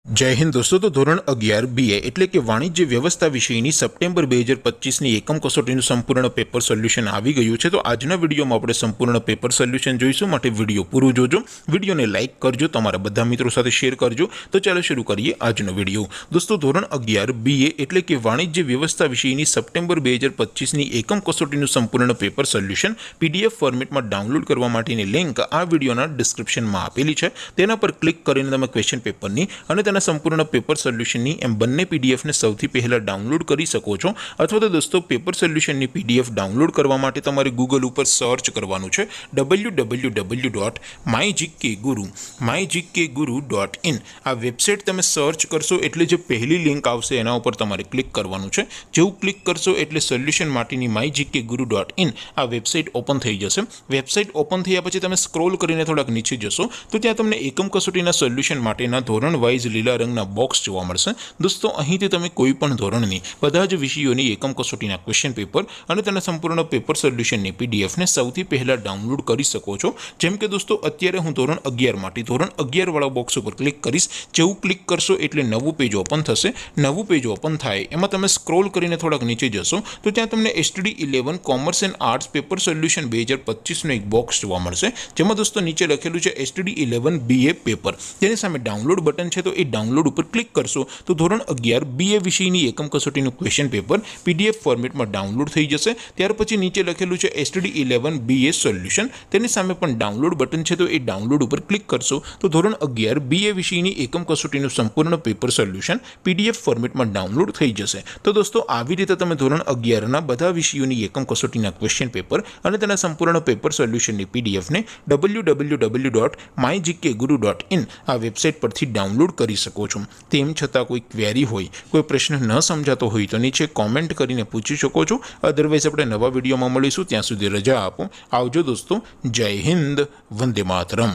जय हिंद दोस्तों। तो धोरण 11 BA એટલે કે વાણિજ્ય વ્યવસ્થા વિષયની સપ્ટેમ્બર 2025ની એકમ કસોટીનું સંપૂર્ણ પેપર સોલ્યુશન આવી ગયું છે। તો આજના વિડીયોમાં આપણે સંપૂર્ણ પેપર સોલ્યુશન જોઈશું, માટે વિડીયો પૂરો જોજો, વિડીયોને લાઇક કરજો, તમારા બધા મિત્રો સાથે શેર કરજો। તો ચાલો શરૂ કરીએ આજનો વિડીયો। દોસ્તો ધોરણ 11 BA એટલે કે વાણિજ્ય વ્યવસ્થા વિષયની સપ્ટેમ્બર 2025ની એકમ કસોટીનું સંપૂર્ણ પેપર સોલ્યુશન PDF ફોર્મેટમાં ડાઉનલોડ કરવા માટેની લિંક આ વિડીયોના ડિસ્ક્રિપ્શનમાં આપેલી છે। તેના પર ક્લિક કરીને તમે ક્વેશ્ચન પેપરની અને संपूर्ण पेपर सोल्यूशन एम बने पीडीएफ ने सौथी पहला डाउनलॉड कर सको छो। अथवा तो दोस्तों पेपर सोल्यूशन पीडीएफ डाउनलॉड करवा माटे तमारे गूगल पर सर्च करवानुं छे www.mygkguru.in आ वेबसाइट तमे सर्च करशो एटले जे पहली लिंक आवशे एना उपर तमारे क्लिक करवानुं छे। जेवुं क्लिक करशो एटले सोल्यूशन माटेनी mygkguru.in आ वेबसाइट ओपन थई जशे। वेबसाइट ओपन थया पछी तमे स्क्रॉल करीने थोड़ाक नीचे जशो तो त्यां तमने एकम कसोटीना सोल्यूशन माटेना धोरण वाइज लीला रंगना बॉक्स जोवा मळशे। दोस्तों અહીંથી તમે કોઈ પણ ધોરણની બધા જ વિષયોની એકમ કસોટીના ક્વેશ્ચન પેપર અને તેના સંપૂર્ણ પેપર સોલ્યુશનની પીડીએફ ને સૌથી પહેલા ડાઉનલોડ કરી શકો છો। જેમ કે દોસ્તો અત્યારે હું ધોરણ 11 માટે ધોરણ 11 વાળા બોક્સ ઉપર ક્લિક કરીશ। જેવું ક્લિક કરશો એટલે નવું પેજ ઓપન થશે। નવું પેજ ઓપન થાય એમાં તમે સ્ક્રોલ કરીને થોડાક નીચે જશો તો ત્યાં તમને STD 11 commerce and arts paper solution 2025 નો એક બોક્સ જોવા મળશે, જેમાં દોસ્તો નીચે લખેલું છે STD 11 BA પેપર। તેની સામે ડાઉનલોડ બટન છે, તો એ डाउनलॉड पर क्लिक करशो तो धोरण 11 BA विषयनी एकम कसोटीનું क्वेश्चन पेपर PDF फॉर्मेटમાં डाउनलॉड થઈ જશે। ત્યાર પછી નીચે લખેલું છે STD 11 BA સોલ્યુશન, તેની સામે પણ ડાઉનલોડ બટન છે, તો એ ડાઉનલોડ ઉપર ક્લિક કરશો તો ધોરણ 11 BA વિષયની એકમ કસોટીનું સંપૂર્ણ પેપર સોલ્યુશન PDF ફોર્મેટમાં ડાઉનલોડ થઈ જશે। તો દોસ્તો આવી રીતે તમે ધોરણ 11 ના બધા વિષયોની એકમ કસોટીના ક્વેશ્ચન પેપર અને તેના સંપૂર્ણ પેપર સોલ્યુશનની PDF ને www.mygkguru.in આ વેબસાઇટ પરથી ડાઉનલોડ કરી શકો છો। તેમ છતાં કોઈ ક્વેરી હોય, કોઈ પ્રશ્ન ન સમજાતો હોય તો નીચે કોમેન્ટ કરીને પૂછી શકો છો। અધરવાઇઝ આપણે નવા વિડીયોમાં મળીશું, ત્યાં સુધી રજા આપો। આવજો દોસ્તો। જય હિન્દ, વંદે માતરમ।